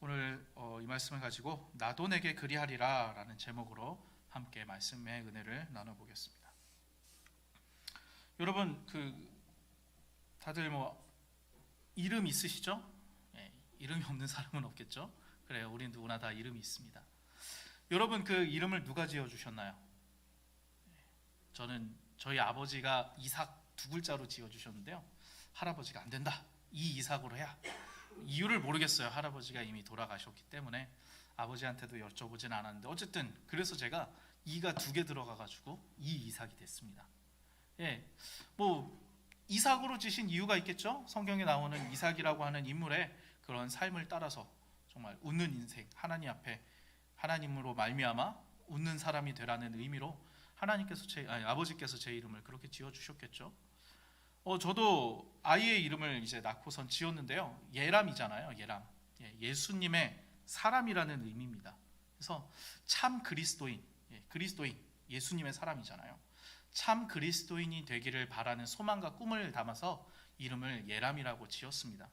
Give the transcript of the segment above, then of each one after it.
오늘 이 말씀을 가지고 나도 내게 그리하리라 라는 제목으로 함께 말씀의 은혜를 나눠보겠습니다. 여러분 다들 이름 있으시죠? 이름이 없는 사람은 없겠죠? 그래요, 우리 누구나 다 이름이 있습니다. 여러분 그 이름을 누가 지어주셨나요? 저는 저희 아버지가 이삭 두 글자로 지어주셨는데요, 할아버지가 안 된다, 이삭으로 해야. 이유를 모르겠어요. 할아버지가 이미 돌아가셨기 때문에 아버지한테도 여쭤보진 않았는데, 어쨌든 그래서 제가 이가 두 개 들어가가지고 이삭이 됐습니다. 이삭으로 지신 이유가 있겠죠? 성경에 나오는 이삭이라고 하는 인물의 그런 삶을 따라서 정말 웃는 인생, 하나님 앞에 하나님으로 말미암아 웃는 사람이 되라는 의미로 아버지께서 제 이름을 그렇게 지어주셨겠죠. 저도 아이의 이름을 이제 낳고선 지었는데요, 예람이잖아요. 예람, 예수님의 사람이라는 의미입니다. 그래서 참 그리스도인, 예수님의 사람이잖아요. 참 그리스도인이 되기를 바라는 소망과 꿈을 담아서 이름을 예람이라고 지었습니다.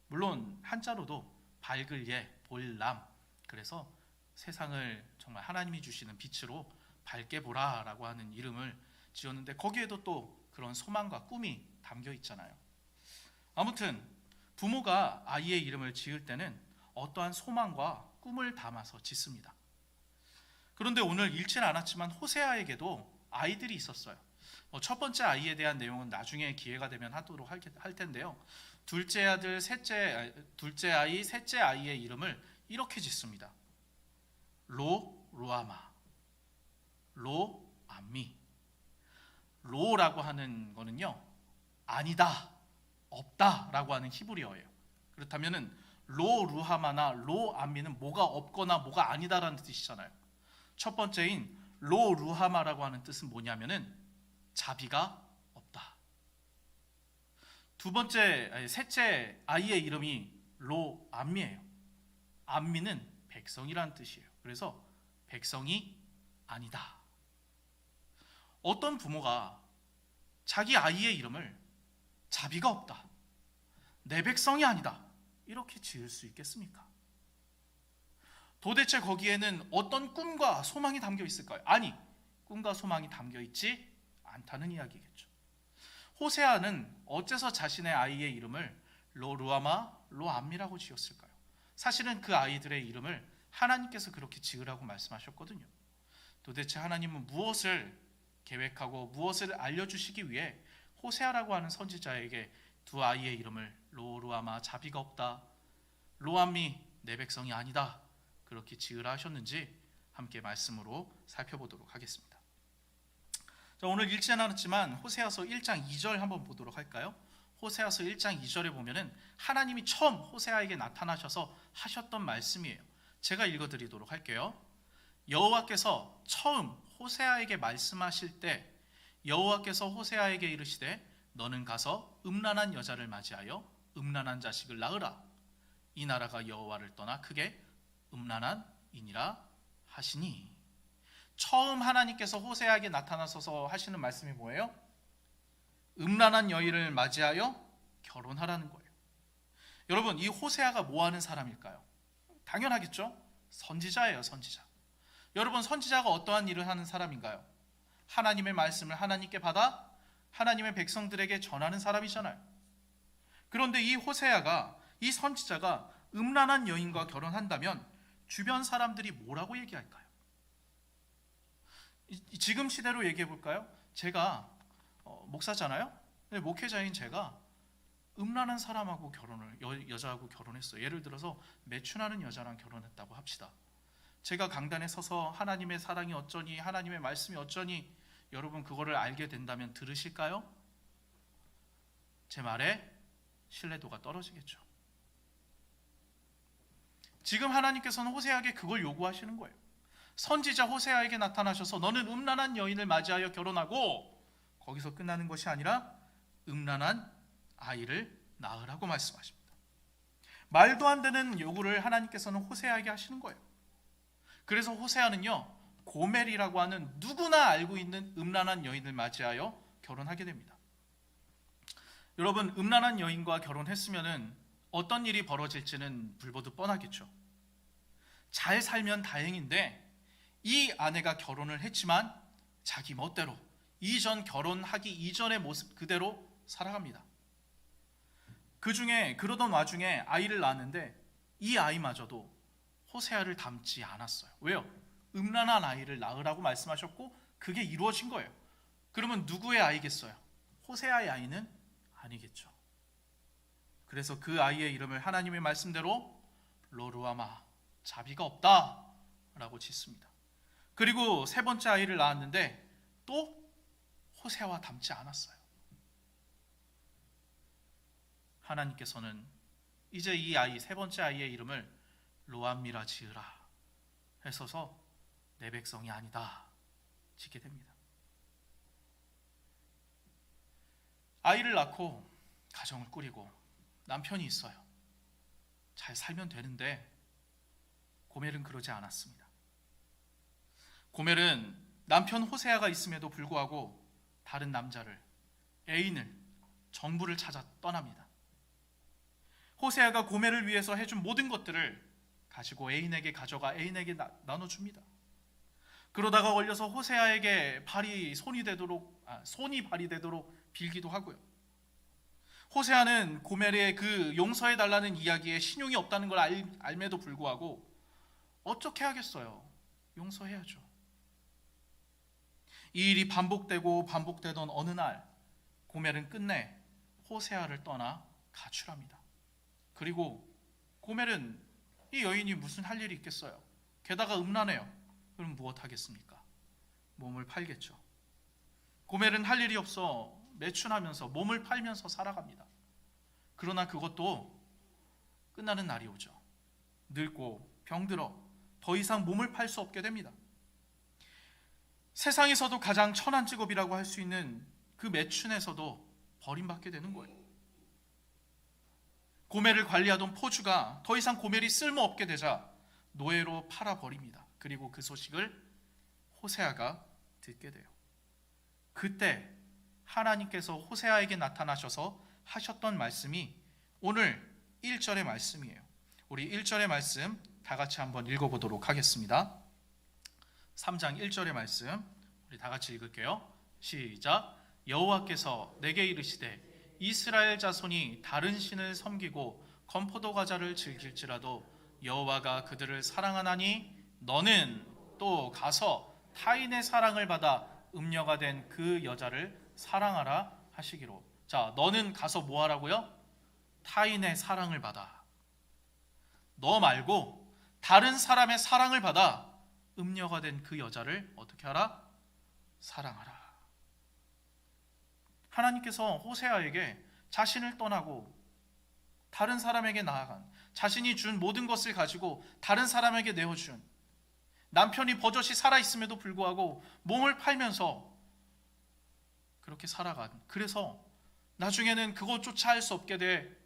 물론 한자로도 밝을 예, 볼람, 그래서 세상을 정말 하나님이 주시는 빛으로 밝게 보라라고 하는 이름을 지었는데, 거기에도 또 그런 소망과 꿈이 담겨 있잖아요. 아무튼 부모가 아이의 이름을 지을 때는 어떠한 소망과 꿈을 담아서 짓습니다. 그런데 오늘 읽지는 않았지만 호세아에게도 아이들이 있었어요. 첫 번째 아이에 대한 내용은 나중에 기회가 되면 하도록 할 텐데요, 둘째 아이, 셋째 아이의 이름을 이렇게 짓습니다. 루아마, 로암미. 로라고 하는 거는요, 아니다, 없다 라고 하는 히브리어예요. 그렇다면 루하마나 로암미는 뭐가 없거나 뭐가 아니다라는 뜻이잖아요. 첫 번째인 루하마라고 하는 뜻은 뭐냐면은 자비가 없다. 셋째 아이의 이름이 로암미예요. 암미는 백성이라는 뜻이에요. 그래서 백성이 아니다. 어떤 부모가 자기 아이의 이름을 자비가 없다, 내 백성이 아니다, 이렇게 지을 수 있겠습니까? 도대체 거기에는 어떤 꿈과 소망이 담겨 있을까요? 아니, 꿈과 소망이 담겨 있지 않다는 이야기겠죠. 호세아는 어째서 자신의 아이의 이름을 루아마, 로암미라고 지었을까요? 사실은 그 아이들의 이름을 하나님께서 그렇게 지으라고 말씀하셨거든요. 도대체 하나님은 무엇을 계획하고 무엇을 알려주시기 위해 호세아라고 하는 선지자에게 두 아이의 이름을 루아마, 자비가 없다, 로암미, 내 백성이 아니다, 그렇게 지으라 하셨는지 함께 말씀으로 살펴보도록 하겠습니다. 자, 오늘 읽지 않았지만 호세아서 1장 2절 한번 보도록 할까요? 호세아서 1장 2절에 보면은 하나님이 처음 호세아에게 나타나셔서 하셨던 말씀이에요. 제가 읽어드리도록 할게요. 여호와께서 처음 호세아에게 말씀하실 때 여호와께서 호세아에게 이르시되 너는 가서 음란한 여자를 맞이하여 음란한 자식을 낳으라. 이 나라가 여호와를 떠나 크게 음란한이니라 하시니. 처음 하나님께서 호세아에게 나타나셔서 하시는 말씀이 뭐예요? 음란한 여인을 맞이하여 결혼하라는 거예요. 여러분, 이 호세아가 뭐 하는 사람일까요? 당연하겠죠? 선지자예요, 선지자. 여러분, 선지자가 어떠한 일을 하는 사람인가요? 하나님의 말씀을 하나님께 받아 하나님의 백성들에게 전하는 사람이잖아요. 그런데 이 호세아가, 이 선지자가 음란한 여인과 결혼한다면 주변 사람들이 뭐라고 얘기할까요? 지금 시대로 얘기해 볼까요? 제가 목사잖아요. 목회자인 제가 음란한 사람하고 여자하고 결혼했어요. 예를 들어서 매춘하는 여자랑 결혼했다고 합시다. 제가 강단에 서서 하나님의 사랑이 어쩌니, 하나님의 말씀이 어쩌니, 여러분 그거를 알게 된다면 들으실까요? 제 말에 신뢰도가 떨어지겠죠. 지금 하나님께서는 호세아에게 그걸 요구하시는 거예요. 선지자 호세아에게 나타나셔서 너는 음란한 여인을 맞이하여 결혼하고, 거기서 끝나는 것이 아니라 음란한 아이를 낳으라고 말씀하십니다. 말도 안 되는 요구를 하나님께서는 호세아에게 하시는 거예요. 그래서 호세아는요, 고멜이라고 하는 누구나 알고 있는 음란한 여인을 맞이하여 결혼하게 됩니다. 여러분, 음란한 여인과 결혼했으면은 어떤 일이 벌어질지는 불보듯 뻔하겠죠. 잘 살면 다행인데 이 아내가 결혼을 했지만 자기 멋대로 이전 결혼하기 이전의 모습 그대로 살아갑니다. 그러던 와중에 아이를 낳았는데 이 아이마저도 호세아를 닮지 않았어요. 왜요? 음란한 아이를 낳으라고 말씀하셨고 그게 이루어진 거예요. 그러면 누구의 아이겠어요? 호세아의 아이는 아니겠죠. 그래서 그 아이의 이름을 하나님의 말씀대로 로루아마, 자비가 없다 라고 짓습니다. 그리고 세 번째 아이를 낳았는데 또 호세아와 닮지 않았어요. 하나님께서는 이제 이 아이, 세 번째 아이의 이름을 로암미라 지으라 하셔서 내 백성이 아니다 짓게 됩니다. 아이를 낳고 가정을 꾸리고 남편이 있어요. 잘 살면 되는데 고멜은 그러지 않았습니다. 고멜은 남편 호세아가 있음에도 불구하고 다른 남자를, 애인을, 정부를 찾아 떠납니다. 호세아가 고멜을 위해서 해준 모든 것들을 가지고 애인에게 가져가 애인에게 나눠줍니다. 그러다가 걸려서 호세아에게 손이 발이 되도록 빌기도 하고요. 호세아는 고멜의 그 용서해달라는 이야기에 신용이 없다는 걸 알매도 불구하고 어떻게 하겠어요? 용서해야죠. 이 일이 반복되던 어느 날 고멜은 끝내 호세아를 떠나 가출합니다. 그리고 고멜은 이 여인이 무슨 할 일이 있겠어요? 게다가 음란해요. 그럼 무엇 하겠습니까? 몸을 팔겠죠. 고멜은 할 일이 없어 매춘하면서 몸을 팔면서 살아갑니다. 그러나 그것도 끝나는 날이 오죠. 늙고 병들어 더 이상 몸을 팔 수 없게 됩니다. 세상에서도 가장 천한 직업이라고 할 수 있는 그 매춘에서도 버림받게 되는 거예요. 고멜을 관리하던 포주가 더 이상 고멜이 쓸모없게 되자 노예로 팔아버립니다. 그리고 그 소식을 호세아가 듣게 돼요. 그때 하나님께서 호세아에게 나타나셔서 하셨던 말씀이 오늘 1절의 말씀이에요. 우리 1절의 말씀 다 같이 한번 읽어보도록 하겠습니다. 3장 1절의 말씀 우리 다 같이 읽을게요. 시작. 여호와께서 내게 이르시되 이스라엘 자손이 다른 신을 섬기고 건포도 과자를 즐길지라도 여호와가 그들을 사랑하나니 너는 또 가서 타인의 사랑을 받아 음녀가 된 그 여자를 사랑하라 하시기로. 자, 너는 가서 뭐 하라고요? 타인의 사랑을 받아. 너 말고 다른 사람의 사랑을 받아 음녀가 된 그 여자를 어떻게 하라? 사랑하라. 하나님께서 호세아에게 자신을 떠나고 다른 사람에게 나아간, 자신이 준 모든 것을 가지고 다른 사람에게 내어준, 남편이 버젓이 살아있음에도 불구하고 몸을 팔면서 그렇게 살아간, 그래서 나중에는 그것조차 할 수 없게 돼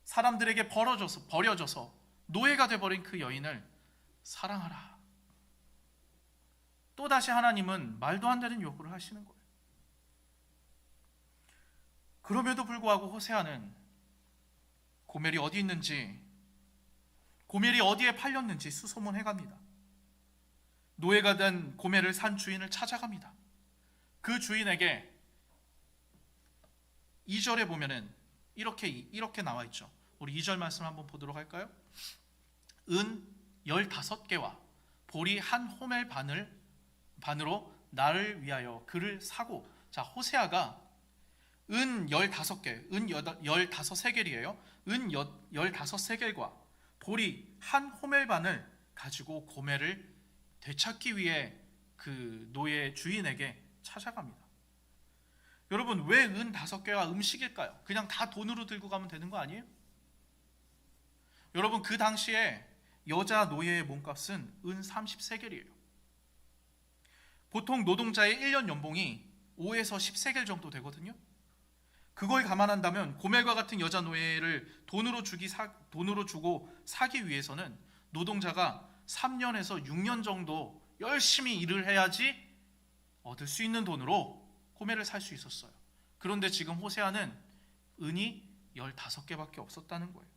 사람들에게 버려져서 노예가 돼버린 그 여인을 사랑하라. 또다시 하나님은 말도 안 되는 요구를 하시는 거예요. 그럼에도 불구하고 호세아는 고멜이 어디 있는지, 고멜이 어디에 팔렸는지 수소문해 갑니다. 노예가 된 고멜을 산 주인을 찾아갑니다. 그 주인에게 2절에 보면은 이렇게 나와 있죠. 우리 2절 말씀 한번 보도록 할까요? 은 15개와 보리 한 호멜 반으로 나를 위하여 그를 사고. 자, 호세아가 은 15개, 은 15세겔이에요. 은 15세겔과 보리 한 호멜 반을 가지고 고멜을 되찾기 위해 그 노예 주인에게 찾아갑니다. 여러분, 왜 은 5개가 음식일까요? 그냥 다 돈으로 들고 가면 되는 거 아니에요? 여러분, 그 당시에 여자 노예의 몸값은 은 30세겔이에요. 보통 노동자의 1년 연봉이 5에서 10세겔 정도 되거든요. 그걸 감안한다면 고멜과 같은 여자 노예를 돈으로 주고 사기 위해서는 노동자가 3년에서 6년 정도 열심히 일을 해야지 얻을 수 있는 돈으로 고멜을 살 수 있었어요. 그런데 지금 호세아는 은이 15개밖에 없었다는 거예요.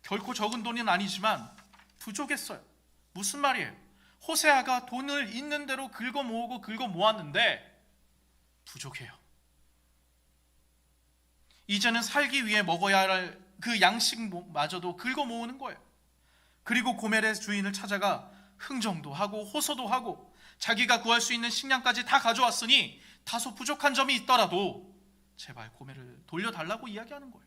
결코 적은 돈은 아니지만 부족했어요. 무슨 말이에요? 호세아가 돈을 있는 대로 긁어 모으고 긁어 모았는데 부족해요. 이제는 살기 위해 먹어야 할 그 양식마저도 긁어 모으는 거예요. 그리고 고멜의 주인을 찾아가 흥정도 하고 호소도 하고 자기가 구할 수 있는 식량까지 다 가져왔으니 다소 부족한 점이 있더라도 제발 고멜을 돌려달라고 이야기하는 거예요.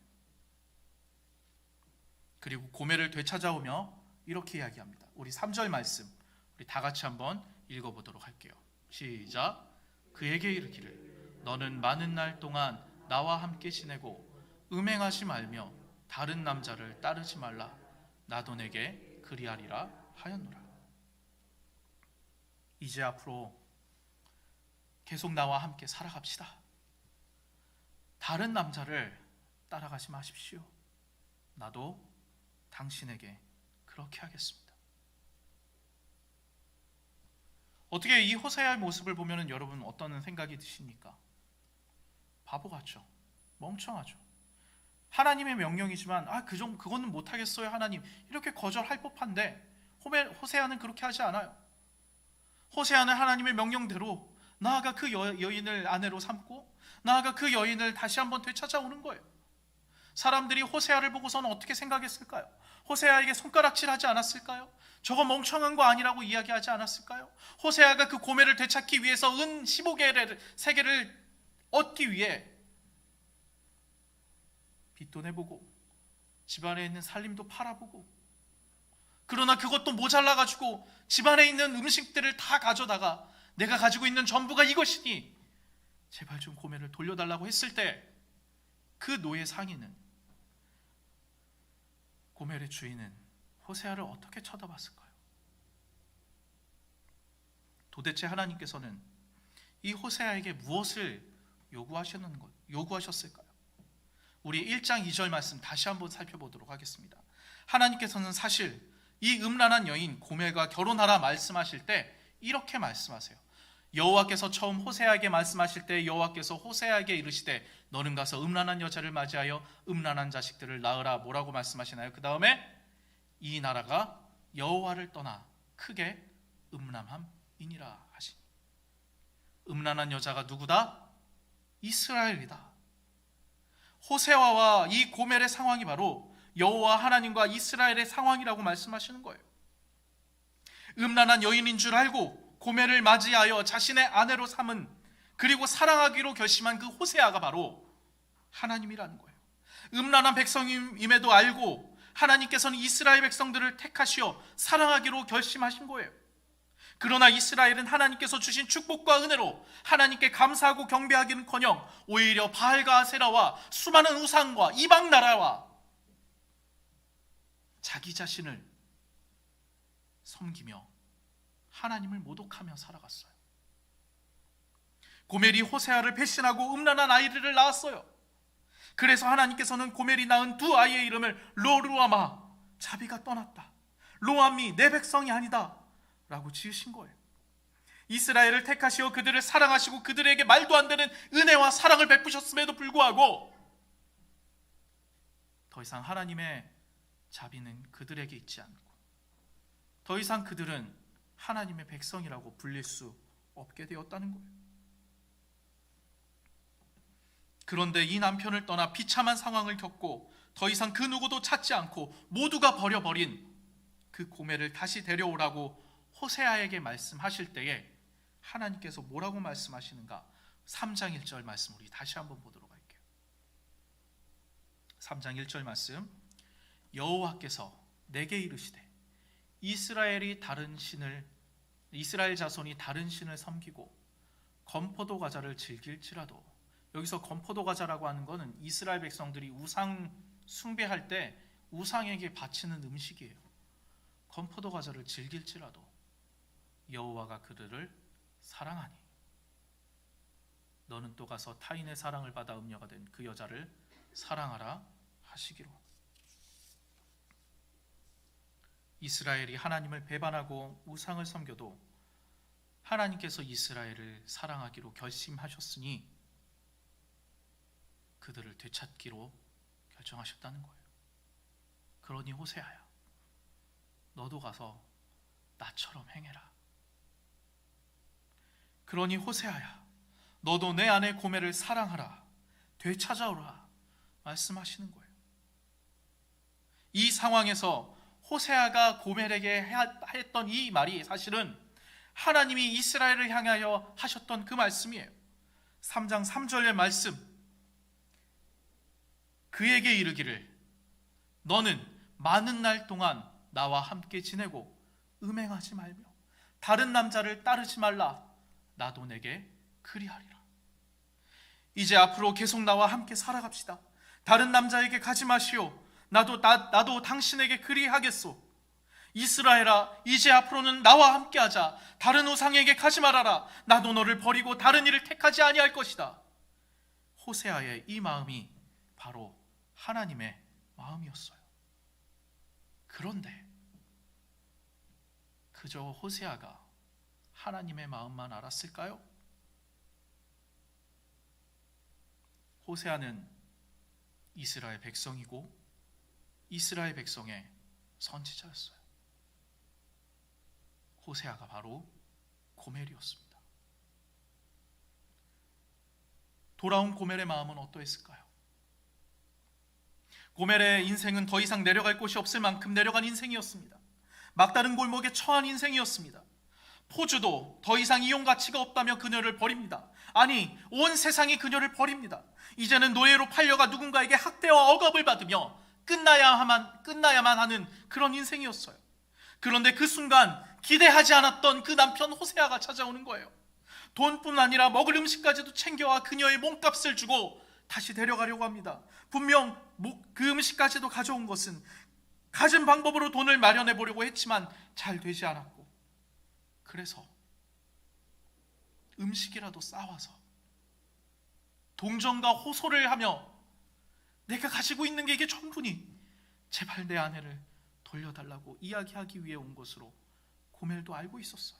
그리고 고멜을 되찾아오며 이렇게 이야기합니다. 우리 3절 말씀 우리 다 같이 한번 읽어보도록 할게요. 시작. 그에게 이르기를 너는 많은 날 동안 나와 함께 지내고 음행하지 말며 다른 남자를 따르지 말라. 나도 내게 그리하리라 하였노라. 이제 앞으로 계속 나와 함께 살아갑시다. 다른 남자를 따라가지 마십시오. 나도 당신에게 그렇게 하겠습니다. 어떻게 이 호세아의 모습을 보면 여러분 어떤 생각이 드십니까? 바보 같죠? 멍청하죠? 하나님의 명령이지만 그거는 못하겠어요 하나님, 이렇게 거절할 법한데 호세아는 그렇게 하지 않아요. 호세아는 하나님의 명령대로 나아가 그 여인을 아내로 삼고 나아가 그 여인을 다시 한번 되찾아오는 거예요. 사람들이 호세아를 보고서는 어떻게 생각했을까요? 호세아에게 손가락질하지 않았을까요? 저거 멍청한 거 아니라고 이야기하지 않았을까요? 호세아가 그 고멜을 되찾기 위해서 은 15개를 얻기 위해 빚도 내보고 집안에 있는 살림도 팔아보고, 그러나 그것도 모자라가지고 집안에 있는 음식들을 다 가져다가 내가 가지고 있는 전부가 이것이니 제발 좀 고멜을 돌려달라고 했을 때 그 노예 상인은, 고멜의 주인은 호세아를 어떻게 쳐다봤을까요? 도대체 하나님께서는 이 호세아에게 무엇을 요구하셨을까요? 우리 1장 2절 말씀 다시 한번 살펴보도록 하겠습니다. 하나님께서는 사실 이 음란한 여인 고멜과 결혼하라 말씀하실 때 이렇게 말씀하세요. 여호와께서 처음 호세아에게 말씀하실 때 여호와께서 호세아에게 이르시되 너는 가서 음란한 여자를 맞이하여 음란한 자식들을 낳으라. 뭐라고 말씀하시나요? 그 다음에 이 나라가 여호와를 떠나 크게 음란함이니라 하시니, 음란한 여자가 누구다? 이스라엘이다. 호세아와 이 고멜의 상황이 바로 여호와 하나님과 이스라엘의 상황이라고 말씀하시는 거예요. 음란한 여인인 줄 알고 고멜을 맞이하여 자신의 아내로 삼은, 그리고 사랑하기로 결심한 그 호세아가 바로 하나님이라는 거예요. 음란한 백성임에도 알고 하나님께서는 이스라엘 백성들을 택하시어 사랑하기로 결심하신 거예요. 그러나 이스라엘은 하나님께서 주신 축복과 은혜로 하나님께 감사하고 경배하기는커녕 오히려 바알과 아세라와 수많은 우상과 이방 나라와 자기 자신을 섬기며 하나님을 모독하며 살아갔어요. 고멜이 호세아를 배신하고 음란한 아이들을 낳았어요. 그래서 하나님께서는 고멜이 낳은 두 아이의 이름을 로루아마, 자비가 떠났다, 로암미, 내 백성이 아니다 라고 지으신 거예요. 이스라엘을 택하시어 그들을 사랑하시고 그들에게 말도 안 되는 은혜와 사랑을 베푸셨음에도 불구하고 더 이상 하나님의 자비는 그들에게 있지 않고 더 이상 그들은 하나님의 백성이라고 불릴 수 없게 되었다는 거예요. 그런데 이 남편을 떠나 비참한 상황을 겪고 더 이상 그 누구도 찾지 않고 모두가 버려버린 그 고멜을 다시 데려오라고 호세아에게 말씀하실 때에 하나님께서 뭐라고 말씀하시는가? 3장 1절 말씀 우리 다시 한번 보도록 할게요. 3장 1절 말씀, 여호와께서 내게 이르시되 이스라엘 자손이 다른 신을 섬기고 건포도 과자를 즐길지라도, 여기서 건포도 과자라고 하는 것은 이스라엘 백성들이 우상 숭배할 때 우상에게 바치는 음식이에요. 건포도 과자를 즐길지라도 여호와가 그들을 사랑하니 너는 또 가서 타인의 사랑을 받아 음녀가 된 그 여자를 사랑하라 하시기로. 이스라엘이 하나님을 배반하고 우상을 섬겨도 하나님께서 이스라엘을 사랑하기로 결심하셨으니 그들을 되찾기로 결정하셨다는 거예요. 그러니 호세아야, 너도 가서 나처럼 행해라. 그러니 호세아야, 너도 내 아내 고멜을 사랑하라, 되찾아오라 말씀하시는 거예요. 이 상황에서 호세아가 고멜에게 했던 이 말이 사실은 하나님이 이스라엘을 향하여 하셨던 그 말씀이에요. 3장 3절의 말씀, 그에게 이르기를 너는 많은 날 동안 나와 함께 지내고 음행하지 말며 다른 남자를 따르지 말라. 나도 내게 그리하리라. 이제 앞으로 계속 나와 함께 살아갑시다. 다른 남자에게 가지 마시오. 나도 당신에게 그리하겠소. 이스라엘아, 이제 앞으로는 나와 함께하자. 다른 우상에게 가지 말아라. 나도 너를 버리고 다른 일을 택하지 아니할 것이다. 호세아의 이 마음이 바로 하나님의 마음이었어요. 그런데 그저 호세아가 하나님의 마음만 알았을까요? 호세아는 이스라엘 백성이고 이스라엘 백성의 선지자였어요. 호세아가 바로 고멜이었습니다. 돌아온 고멜의 마음은 어떠했을까요? 고멜의 인생은 더 이상 내려갈 곳이 없을 만큼 내려간 인생이었습니다. 막다른 골목에 처한 인생이었습니다. 포주도 더 이상 이용 가치가 없다며 그녀를 버립니다. 아니, 온 세상이 그녀를 버립니다. 이제는 노예로 팔려가 누군가에게 학대와 억압을 받으며 끝나야만 하는 그런 인생이었어요. 그런데 그 순간 기대하지 않았던 그 남편 호세아가 찾아오는 거예요. 돈뿐 아니라 먹을 음식까지도 챙겨와 그녀의 몸값을 주고 다시 데려가려고 합니다. 분명 그 음식까지도 가져온 것은 가진 방법으로 돈을 마련해 보려고 했지만 잘 되지 않았고, 그래서 음식이라도 싸와서 동정과 호소를 하며 내가 가지고 있는 게 이게 전부니 제발 내 아내를 돌려달라고 이야기하기 위해 온 것으로 고멜도 알고 있었어요.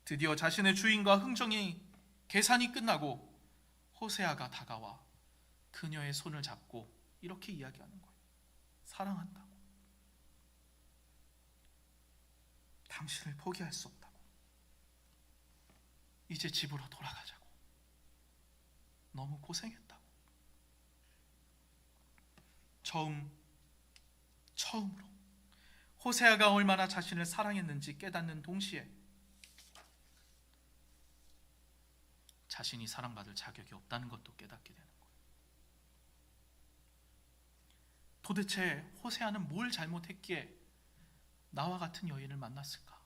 드디어 자신의 주인과 흥정이 계산이 끝나고 호세아가 다가와 그녀의 손을 잡고 이렇게 이야기하는 거예요. 사랑한다고. 당신을 포기할 수 없다고. 이제 집으로 돌아가자고. 너무 고생했다고. 처음으로 호세아가 얼마나 자신을 사랑했는지 깨닫는 동시에 자신이 사랑받을 자격이 없다는 것도 깨닫게 되는 거예요. 도대체 호세아는 뭘 잘못했기에 나와 같은 여인을 만났을까?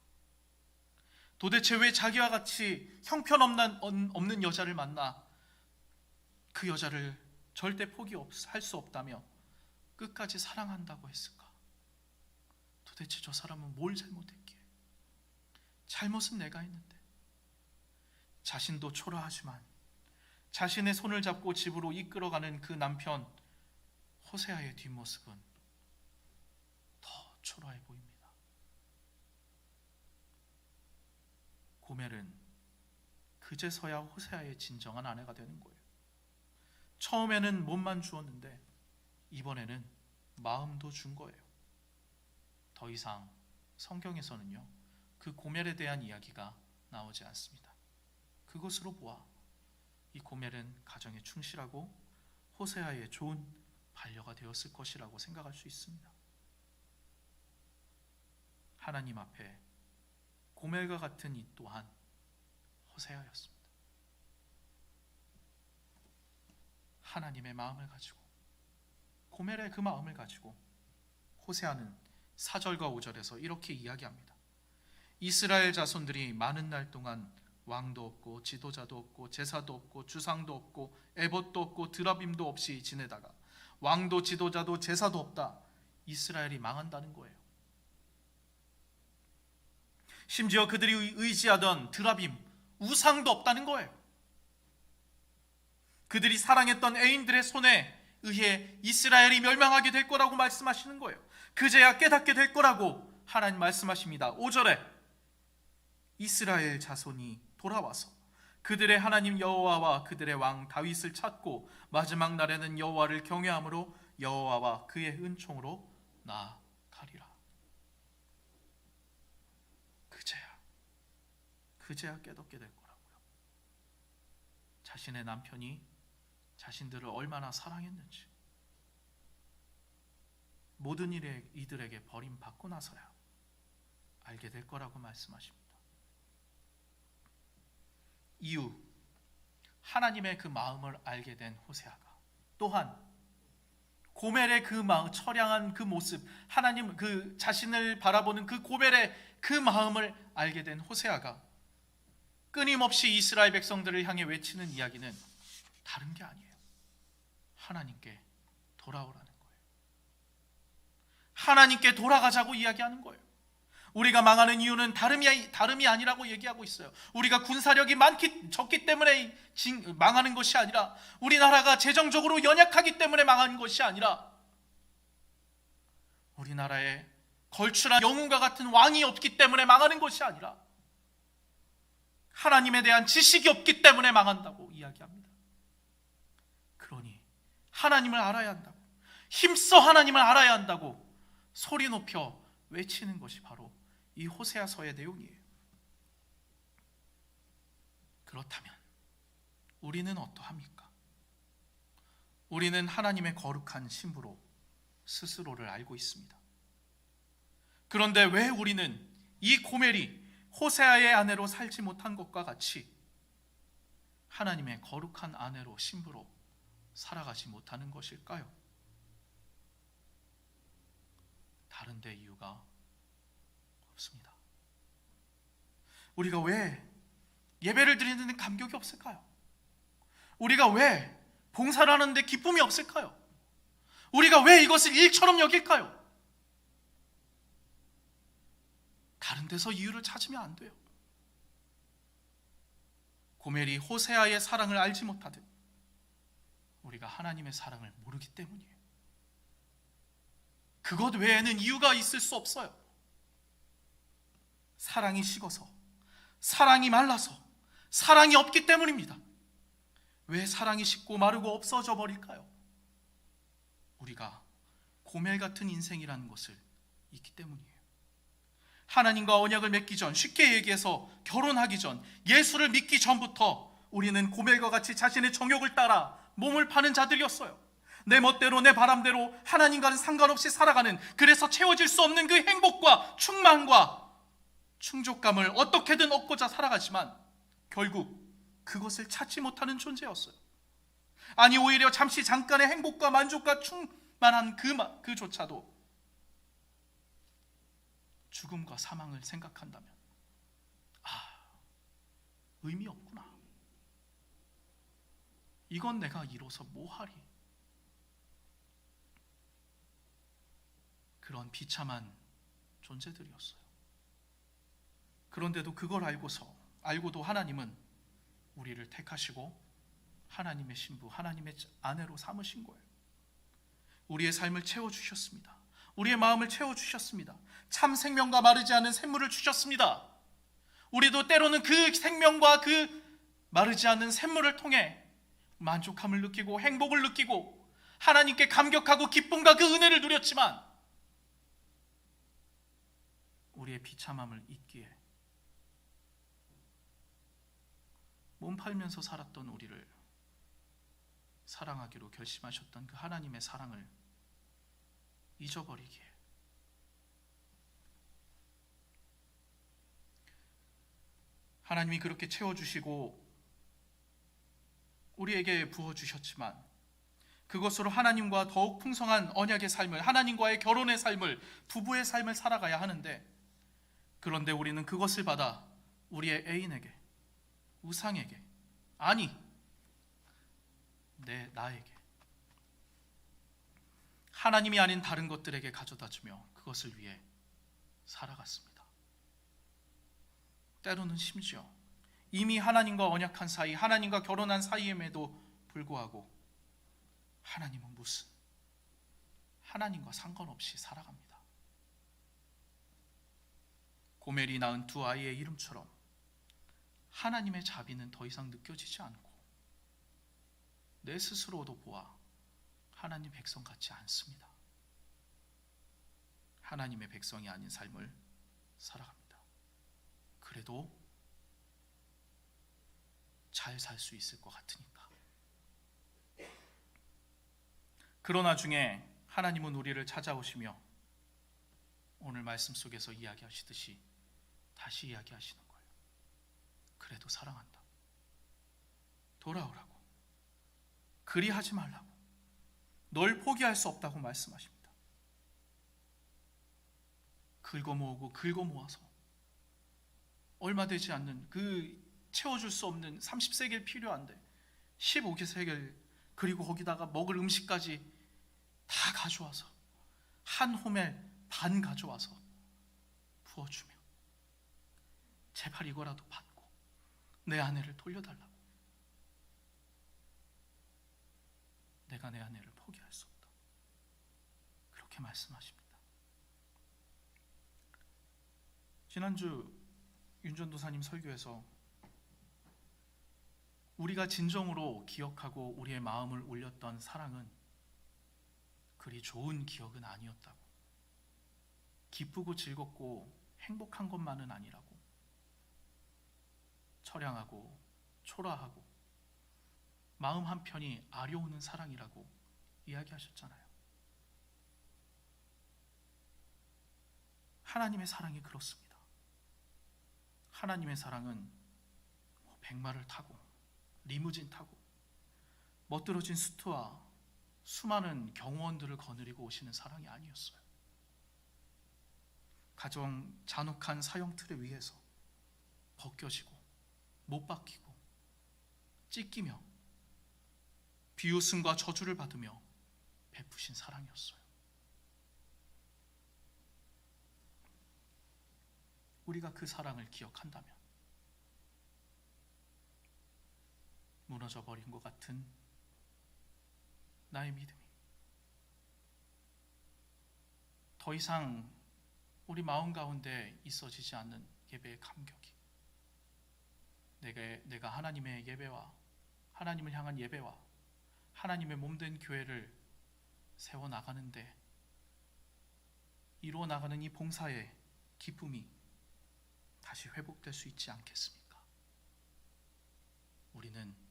도대체 왜 자기와 같이 형편없는 여자를 만나 그 여자를 절대 포기할 수 없다며 끝까지 사랑한다고 했을까? 도대체 저 사람은 뭘 잘못했기에? 잘못은 내가 했는데. 자신도 초라하지만 자신의 손을 잡고 집으로 이끌어가는 그 남편 호세아의 뒷모습은 더 초라해 보입니다. 고멜은 그제서야 호세아의 진정한 아내가 되는 거예요. 처음에는 몸만 주었는데 이번에는 마음도 준 거예요. 더 이상 성경에서는요, 그 고멜에 대한 이야기가 나오지 않습니다. 그것으로 보아 이 고멜은 가정에 충실하고 호세아의 좋은 반려가 되었을 것이라고 생각할 수 있습니다. 하나님 앞에 고멜과 같은 이 또한 호세아였습니다. 하나님의 마음을 가지고, 고멜의 그 마음을 가지고 호세아는 4절과 5절에서 이렇게 이야기합니다. 이스라엘 자손들이 많은 날 동안 왕도 없고 지도자도 없고 제사도 없고 주상도 없고 에봇도 없고 드라빔도 없이 지내다가 왕도 지도자도 제사도 없다. 이스라엘이 망한다는 거예요. 심지어 그들이 의지하던 드라빔, 우상도 없다는 거예요. 그들이 사랑했던 애인들의 손에 의해 이스라엘이 멸망하게 될 거라고 말씀하시는 거예요. 그제야 깨닫게 될 거라고 하나님 말씀하십니다. 5절에 이스라엘 자손이 돌아와서 그들의 하나님 여호와와 그들의 왕 다윗을 찾고 마지막 날에는 여호와를 경외함으로 여호와와 그의 은총으로 나아가리라. 그제야 깨닫게 될 거라고요. 자신의 남편이 자신들을 얼마나 사랑했는지, 모든 이들에게 버림받고 나서야 알게 될 거라고 말씀하십니다. 이후 하나님의 그 마음을 알게 된 호세아가 또한 고멜의 그 마음, 처량한 그 모습, 하나님 그 자신을 바라보는 그 고멜의 그 마음을 알게 된 호세아가 끊임없이 이스라엘 백성들을 향해 외치는 이야기는 다른 게 아니에요. 하나님께 돌아오라는 거예요. 하나님께 돌아가자고 이야기하는 거예요. 우리가 망하는 이유는 다름이 아니라고 얘기하고 있어요. 우리가 군사력이 적기 때문에 망하는 것이 아니라, 우리나라가 재정적으로 연약하기 때문에 망하는 것이 아니라, 우리나라에 걸출한 영웅과 같은 왕이 없기 때문에 망하는 것이 아니라, 하나님에 대한 지식이 없기 때문에 망한다고 이야기합니다. 그러니 하나님을 알아야 한다고, 힘써 하나님을 알아야 한다고 소리 높여 외치는 것이 바로 이 호세아서의 내용이에요. 그렇다면 우리는 어떠합니까? 우리는 하나님의 거룩한 신부로 스스로를 알고 있습니다. 그런데 왜 우리는 이 고멜이 호세아의 아내로 살지 못한 것과 같이 하나님의 거룩한 아내로, 신부로 살아가지 못하는 것일까요? 다른 데 이유가 없습니다. 우리가 왜 예배를 드리는 데 감격이 없을까요? 우리가 왜 봉사를 하는데 기쁨이 없을까요? 우리가 왜 이것을 일처럼 여길까요? 다른 데서 이유를 찾으면 안 돼요. 고멜이 호세아의 사랑을 알지 못하듯 우리가 하나님의 사랑을 모르기 때문이에요. 그것 외에는 이유가 있을 수 없어요. 사랑이 식어서, 사랑이 말라서, 사랑이 없기 때문입니다. 왜 사랑이 식고 마르고 없어져 버릴까요? 우리가 고멜 같은 인생이라는 것을 잊기 때문이에요. 하나님과 언약을 맺기 전, 쉽게 얘기해서 결혼하기 전, 예수를 믿기 전부터 우리는 고멜과 같이 자신의 정욕을 따라 몸을 파는 자들이었어요. 내 멋대로, 내 바람대로 하나님과는 상관없이 살아가는, 그래서 채워질 수 없는 그 행복과 충만과 충족감을 어떻게든 얻고자 살아가지만 결국 그것을 찾지 못하는 존재였어요. 아니, 오히려 잠깐의 행복과 만족과 충만한 그조차도 죽음과 사망을 생각한다면 의미 없구나. 이건 내가 이뤄서 뭐하리. 그런 비참한 존재들이었어요. 그런데도 그걸 알고도 하나님은 우리를 택하시고 하나님의 신부, 하나님의 아내로 삼으신 거예요. 우리의 삶을 채워주셨습니다. 우리의 마음을 채워주셨습니다. 참 생명과 마르지 않은 샘물을 주셨습니다. 우리도 때로는 그 생명과 그 마르지 않는 샘물을 통해 만족함을 느끼고 행복을 느끼고 하나님께 감격하고 기쁨과 그 은혜를 누렸지만, 우리의 비참함을 잊기에 몸 팔면서 살았던 우리를 사랑하기로 결심하셨던 그 하나님의 사랑을 잊어버리기에, 하나님이 그렇게 채워주시고 우리에게 부어주셨지만 그것으로 하나님과 더욱 풍성한 언약의 삶을, 하나님과의 결혼의 삶을, 부부의 삶을 살아가야 하는데, 그런데 우리는 그것을 받아 우리의 애인에게, 우상에게, 아니 나에게, 하나님이 아닌 다른 것들에게 가져다주며 그것을 위해 살아갔습니다. 때로는 심지어 이미 하나님과 언약한 사이, 하나님과 결혼한 사이임에도 불구하고 하나님은 무슨, 하나님과 상관없이 살아갑니다. 고멜이 낳은 두 아이의 이름처럼 하나님의 자비는 더 이상 느껴지지 않고 내 스스로도 보아 하나님 백성 같지 않습니다. 하나님의 백성이 아닌 삶을 살아갑니다. 그래도 잘 살 수 있을 것 같으니까. 그러나 중에 하나님은 우리를 찾아오시며 오늘 말씀 속에서 이야기하시듯이 다시 이야기하시는 거예요. 그래도 사랑한다. 돌아오라고. 그리하지 말라고. 널 포기할 수 없다고 말씀하십니다. 긁어 모으고 긁어 모아서 얼마 되지 않는 그 채워줄 수 없는 30세겔 필요한데 15세겔 그리고 거기다가 먹을 음식까지 다 가져와서 한 호멜 반 가져와서 부어주며 제발 이거라도 받고 내 아내를 돌려달라고. 내가 내 아내를 포기할 수 없다. 그렇게 말씀하십니다. 지난주 윤전도사님 설교에서 우리가 진정으로 기억하고 우리의 마음을 울렸던 사랑은 그리 좋은 기억은 아니었다고, 기쁘고 즐겁고 행복한 것만은 아니라고, 처량하고 초라하고 마음 한편이 아려오는 사랑이라고 이야기하셨잖아요. 하나님의 사랑이 그렇습니다. 하나님의 사랑은 백마를 타고 리무진 타고 멋들어진 수트와 수많은 경호원들을 거느리고 오시는 사랑이 아니었어요. 가정 잔혹한 사형 틀에 의해서 벗겨지고 못 박히고 찢기며 비웃음과 저주를 받으며 베푸신 사랑이었어요. 우리가 그 사랑을 기억한다면 무너져 버린 것 같은 나의 믿음이 더 이상 우리 마음 가운데 있어지지 않는 예배의 감격이, 내가 하나님의 예배와 하나님을 향한 예배와 하나님의 몸된 교회를 세워나가는데 이루어나가는 이 봉사의 기쁨이 다시 회복될 수 있지 않겠습니까? 우리는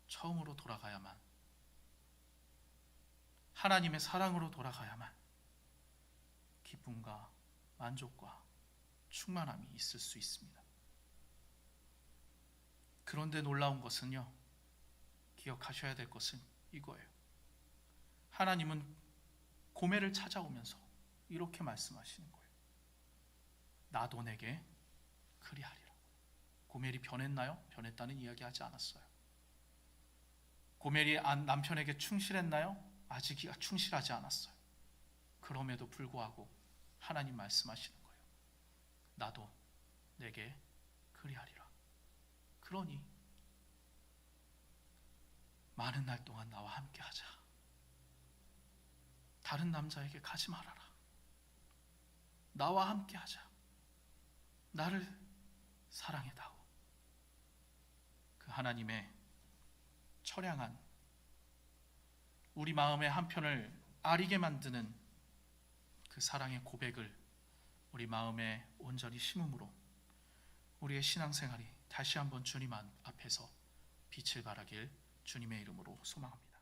처음으로 돌아가야만, 하나님의 사랑으로 돌아가야만 기쁨과 만족과 충만함이 있을 수 있습니다. 그런데 놀라운 것은요, 기억하셔야 될 것은 이거예요. 하나님은 고멜을 찾아오면서 이렇게 말씀하시는 거예요. 나도 내게 그리하리라. 고멜이 변했나요? 변했다는 이야기하지 않았어요. 고멜이 남편에게 충실했나요? 아직 충실하지 않았어요. 그럼에도 불구하고 하나님 말씀하시는 거예요. 나도 내게 그리하리라. 그러니 많은 날 동안 나와 함께 하자. 다른 남자에게 가지 말아라. 나와 함께 하자. 나를 사랑해다오. 그 하나님의 처량한 우리 마음의 한편을 아리게 만드는 그 사랑의 고백을 우리 마음에 온전히 심음으로 우리의 신앙생활이 다시 한번 주님 앞에서 빛을 발하길 주님의 이름으로 소망합니다.